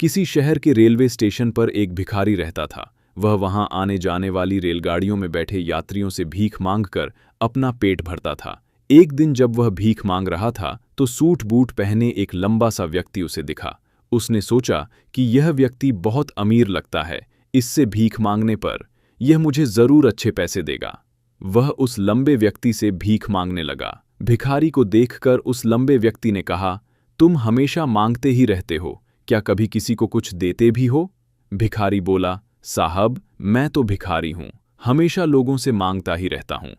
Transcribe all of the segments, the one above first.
किसी शहर के रेलवे स्टेशन पर एक भिखारी रहता था। वह वहां आने जाने वाली रेलगाड़ियों में बैठे यात्रियों से भीख मांगकर अपना पेट भरता था। एक दिन जब वह भीख मांग रहा था तो सूट बूट पहने एक लंबा सा व्यक्ति उसे दिखा। उसने सोचा कि यह व्यक्ति बहुत अमीर लगता है, इससे भीख मांगने पर यह मुझे जरूर अच्छे पैसे देगा। वह उस लंबे व्यक्ति से भीख मांगने लगा। भिखारी को देखकर उस लंबे व्यक्ति ने कहा, तुम हमेशा मांगते ही रहते हो, क्या कभी किसी को कुछ देते भी हो? भिखारी बोला, साहब, मैं तो भिखारी हूं, हमेशा लोगों से मांगता ही रहता हूं।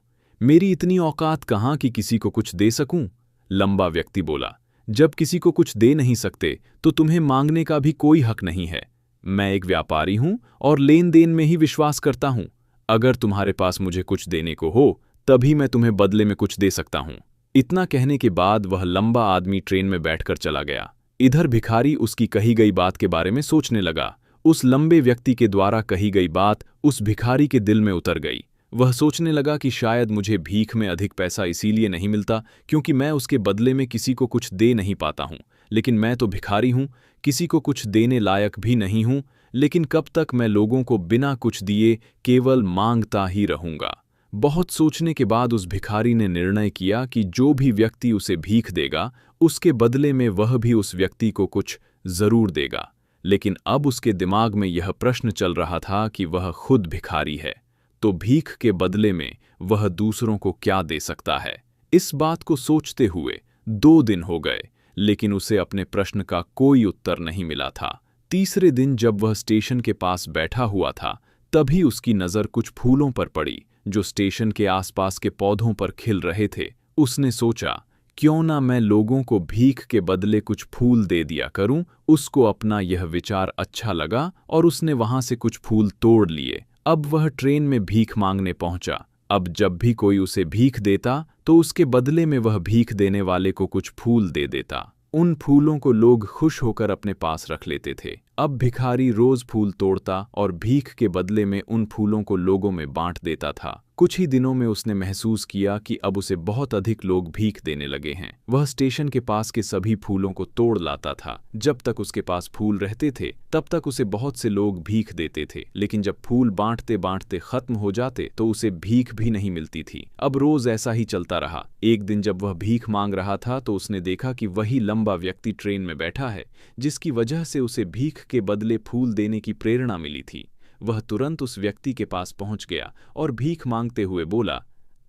मेरी इतनी औकात कहाँ कि किसी को कुछ दे सकूं? लंबा व्यक्ति बोला, जब किसी को कुछ दे नहीं सकते तो तुम्हें मांगने का भी कोई हक नहीं है। मैं एक व्यापारी हूं और लेन देन में ही विश्वास करता हूं। अगर तुम्हारे पास मुझे कुछ देने को हो तभी मैं तुम्हें बदले में कुछ दे सकता हूं। इतना कहने के बाद वह लंबा आदमी ट्रेन में बैठकर चला गया। इधर भिखारी उसकी कही गई बात के बारे में सोचने लगा। उस लंबे व्यक्ति के द्वारा कही गई बात उस भिखारी के दिल में उतर गई। वह सोचने लगा कि शायद मुझे भीख में अधिक पैसा इसीलिए नहीं मिलता क्योंकि मैं उसके बदले में किसी को कुछ दे नहीं पाता हूं। लेकिन मैं तो भिखारी हूं, किसी को कुछ देने लायक भी नहीं हूं। लेकिन कब तक मैं लोगों को बिना कुछ दिए केवल मांगता ही रहूंगा? बहुत सोचने के बाद उस भिखारी ने निर्णय किया कि जो भी व्यक्ति उसे भीख देगा उसके बदले में वह भी उस व्यक्ति को कुछ जरूर देगा। लेकिन अब उसके दिमाग में यह प्रश्न चल रहा था कि वह खुद भिखारी है, तो भीख के बदले में वह दूसरों को क्या दे सकता है? इस बात को सोचते हुए 2 दिन हो गए, लेकिन उसे अपने प्रश्न का कोई उत्तर नहीं मिला था। तीसरे दिन जब वह स्टेशन के पास बैठा हुआ था तभी उसकी नज़र कुछ फूलों पर पड़ी जो स्टेशन के आसपास के पौधों पर खिल रहे थे। उसने सोचा, क्यों ना मैं लोगों को भीख के बदले कुछ फूल दे दिया करूं। उसको अपना यह विचार अच्छा लगा और उसने वहां से कुछ फूल तोड़ लिए। अब वह ट्रेन में भीख मांगने पहुंचा। अब जब भी कोई उसे भीख देता तो उसके बदले में वह भीख देने वाले को कुछ फूल दे देता। उन फूलों को लोग खुश होकर अपने पास रख लेते थे। अब भिखारी रोज फूल तोड़ता और भीख के बदले में उन फूलों को लोगों में बांट देता था। कुछ ही दिनों में उसने महसूस किया कि अब उसे बहुत अधिक लोग भीख देने लगे हैं। वह स्टेशन के पास के सभी फूलों को तोड़ लाता था। जब तक उसके पास फूल रहते थे तब तक उसे बहुत से लोग भीख देते थे, लेकिन जब फूल बांटते बांटते खत्म हो जाते तो उसे भीख भी नहीं मिलती थी। अब रोज ऐसा ही चलता रहा। एक दिन जब वह भीख मांग रहा था तो उसने देखा कि वही लंबा व्यक्ति ट्रेन में बैठा है जिसकी वजह से उसे भीख के बदले फूल देने की प्रेरणा मिली थी। वह तुरंत उस व्यक्ति के पास पहुंच गया और भीख मांगते हुए बोला,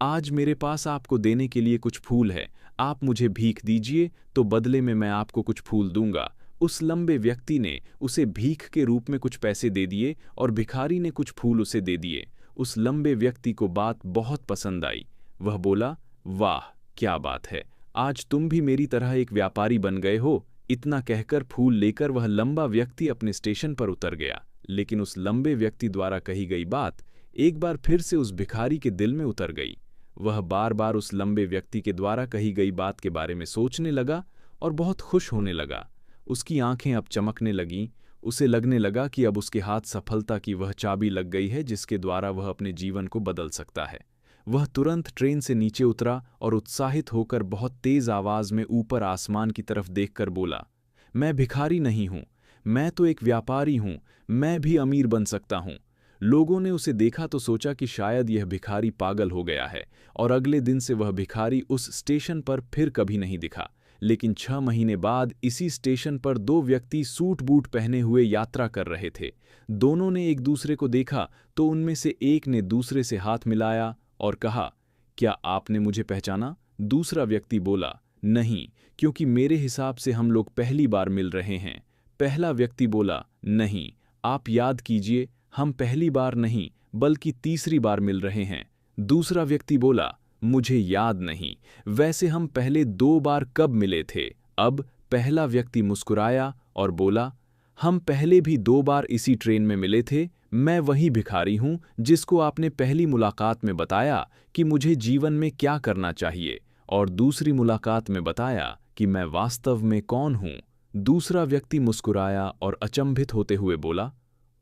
आज मेरे पास आपको देने के लिए कुछ फूल है, आप मुझे भीख दीजिए तो बदले में मैं आपको कुछ फूल दूंगा। उस लंबे व्यक्ति ने उसे भीख के रूप में कुछ पैसे दे दिए और भिखारी ने कुछ फूल उसे दे दिए। उस लंबे व्यक्ति को बात बहुत पसंद आई। वह बोला, वाह क्या बात है, आज तुम भी मेरी तरह एक व्यापारी बन गए हो। इतना कहकर फूल लेकर वह लंबा व्यक्ति अपने स्टेशन पर उतर गया। लेकिन उस लंबे व्यक्ति द्वारा कही गई बात एक बार फिर से उस भिखारी के दिल में उतर गई। वह बार बार उस लंबे व्यक्ति के द्वारा कही गई बात के बारे में सोचने लगा और बहुत खुश होने लगा। उसकी आंखें अब चमकने लगीं। उसे लगने लगा कि अब उसके हाथ सफलता की वह चाबी लग गई है जिसके द्वारा वह अपने जीवन को बदल सकता है। वह तुरंत ट्रेन से नीचे उतरा और उत्साहित होकर बहुत तेज आवाज में ऊपर आसमान की तरफ देखकर बोला, मैं भिखारी नहीं हूं, मैं तो एक व्यापारी हूं, मैं भी अमीर बन सकता हूं। लोगों ने उसे देखा तो सोचा कि शायद यह भिखारी पागल हो गया है और अगले दिन से वह भिखारी उस स्टेशन पर फिर कभी नहीं दिखा। लेकिन 6 महीने बाद इसी स्टेशन पर 2 व्यक्ति सूट बूट पहने हुए यात्रा कर रहे थे। दोनों ने एक दूसरे को देखा तो उनमें से एक ने दूसरे से हाथ मिलाया और कहा, क्या आपने मुझे पहचाना? दूसरा व्यक्ति बोला, नहीं, क्योंकि मेरे हिसाब से हम लोग पहली बार मिल रहे हैं। पहला व्यक्ति बोला, नहीं, आप याद कीजिए, हम पहली बार नहीं बल्कि तीसरी बार मिल रहे हैं। दूसरा व्यक्ति बोला, मुझे याद नहीं, वैसे हम पहले 2 बार कब मिले थे? अब पहला व्यक्ति मुस्कुराया और बोला, हम पहले भी 2 बार इसी ट्रेन में मिले थे। मैं वही भिखारी हूं जिसको आपने पहली मुलाकात में बताया कि मुझे जीवन में क्या करना चाहिए और दूसरी मुलाकात में बताया कि मैं वास्तव में कौन हूं। दूसरा व्यक्ति मुस्कुराया और अचंभित होते हुए बोला,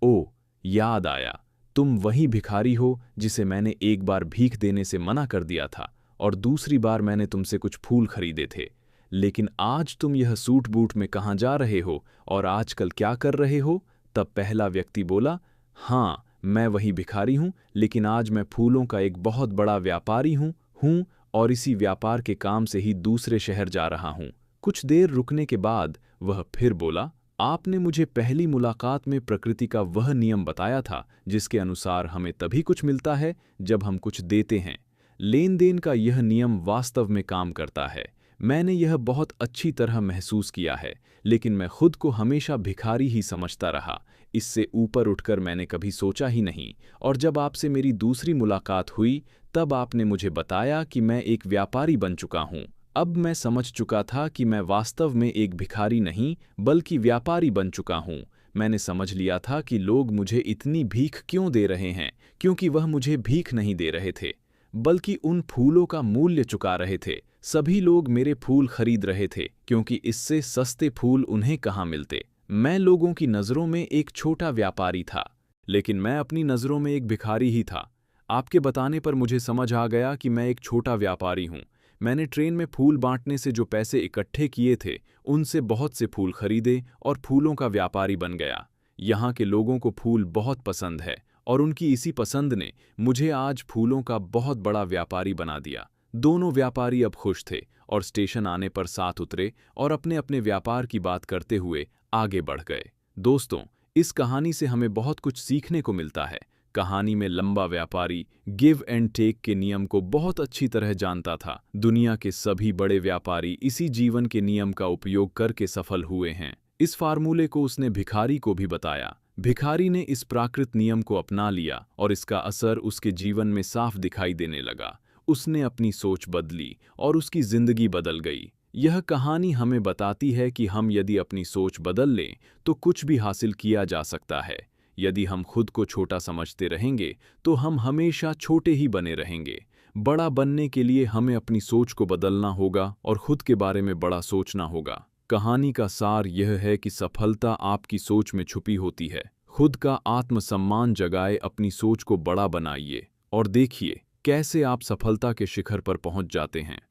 ओ, याद आया, तुम वही भिखारी हो जिसे मैंने एक बार भीख देने से मना कर दिया था और दूसरी बार मैंने तुमसे कुछ फूल खरीदे थे। लेकिन आज तुम यह सूट बूट में कहाँ जा रहे हो और आजकल क्या कर रहे हो? तब पहला व्यक्ति बोला, हाँ, मैं वही भिखारी हूँ, लेकिन आज मैं फूलों का एक बहुत बड़ा व्यापारी हूँ और इसी व्यापार के काम से ही दूसरे शहर जा रहा हूँ। कुछ देर रुकने के बाद वह फिर बोला, आपने मुझे पहली मुलाकात में प्रकृति का वह नियम बताया था जिसके अनुसार हमें तभी कुछ मिलता है जब हम कुछ देते हैं। लेन देन का यह नियम वास्तव में काम करता है। मैंने यह बहुत अच्छी तरह महसूस किया है, लेकिन मैं खुद को हमेशा भिखारी ही समझता रहा। इससे ऊपर उठकर मैंने कभी सोचा ही नहीं, और जब आपसे मेरी दूसरी मुलाकात हुई तब आपने मुझे बताया कि मैं एक व्यापारी बन चुका हूँ। अब मैं समझ चुका था कि मैं वास्तव में एक भिखारी नहीं बल्कि व्यापारी बन चुका हूँ। मैंने समझ लिया था कि लोग मुझे इतनी भीख क्यों दे रहे हैं, क्योंकि वह मुझे भीख नहीं दे रहे थे बल्कि उन फूलों का मूल्य चुका रहे थे। सभी लोग मेरे फूल खरीद रहे थे क्योंकि इससे सस्ते फूल उन्हें कहाँ मिलते। मैं लोगों की नज़रों में एक छोटा व्यापारी था, लेकिन मैं अपनी नज़रों में एक भिखारी ही था। आपके बताने पर मुझे समझ आ गया कि मैं एक छोटा व्यापारी हूँ। मैंने ट्रेन में फूल बांटने से जो पैसे इकट्ठे किए थे उनसे बहुत से फूल खरीदे और फूलों का व्यापारी बन गया। यहाँ के लोगों को फूल बहुत पसंद है और उनकी इसी पसंद ने मुझे आज फूलों का बहुत बड़ा व्यापारी बना दिया। दोनों व्यापारी अब खुश थे और स्टेशन आने पर साथ उतरे और अपने अपने व्यापार की बात करते हुए आगे बढ़ गए। दोस्तों, इस कहानी से हमें बहुत कुछ सीखने को मिलता है। कहानी में लंबा व्यापारी गिव एंड टेक के नियम को बहुत अच्छी तरह जानता था। दुनिया के सभी बड़े व्यापारी इसी जीवन के नियम का उपयोग करके सफल हुए हैं। इस फार्मूले को उसने भिखारी को भी बताया। भिखारी ने इस प्राकृत नियम को अपना लिया और इसका असर उसके जीवन में साफ दिखाई देने लगा। उसने अपनी सोच बदली और उसकी जिंदगी बदल गई। यह कहानी हमें बताती है कि हम यदि अपनी सोच बदल लें तो कुछ भी हासिल किया जा सकता है। यदि हम खुद को छोटा समझते रहेंगे तो हम हमेशा छोटे ही बने रहेंगे। बड़ा बनने के लिए हमें अपनी सोच को बदलना होगा और खुद के बारे में बड़ा सोचना होगा। कहानी का सार यह है कि सफलता आपकी सोच में छुपी होती है। खुद का आत्मसम्मान जगाए अपनी सोच को बड़ा बनाइए और देखिए कैसे आप सफलता के शिखर पर पहुंच जाते हैं।